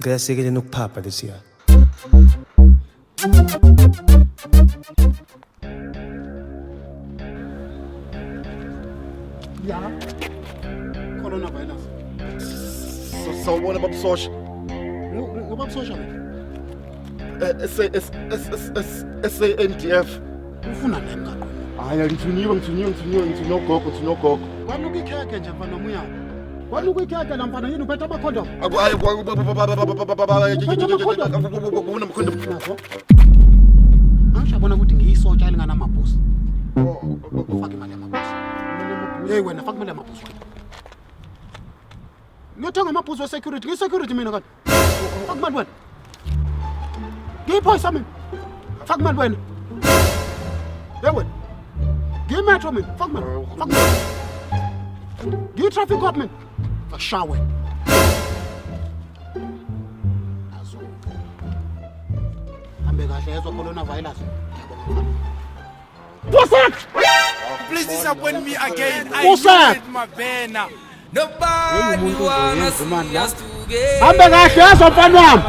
Ngicela sikeleni ukuphapha lesiya. Ya. Coronavirus. Sawubona babusosha. Ngobabusosha mina. SANDF. Ufuna nani ngaqo? Hayi ngithunyiwe gogo. Kwanuka ikhekhe nje mfana Muyana. Kwanuka ikhekhe la mfana yini uphethe amakhondom? Hayi Nakho. Angishabona ukuthi ngiyisotsha elingana amabhusi. Ufake imali yamabhusi. Hey wena faka imali yamabhusi wena. Ngiyothenga amabhusi we-security. Ngi-security mina kanti. Faka imali wena. Ngiyiphoyisa mina. Faka imali wena. Hey wena. Ngiyimetro mina. Faka imali. Faka imali. Ngiyi-traffic cop mina. Fashawe. Azo. Hambe kahle yezwa coronavirus. Please disappoint me again. I What's that? need my banner. Nobody Nobody wants me us together. Hambe kahle yezwa mfana wami.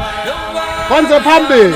Kwenze phambili.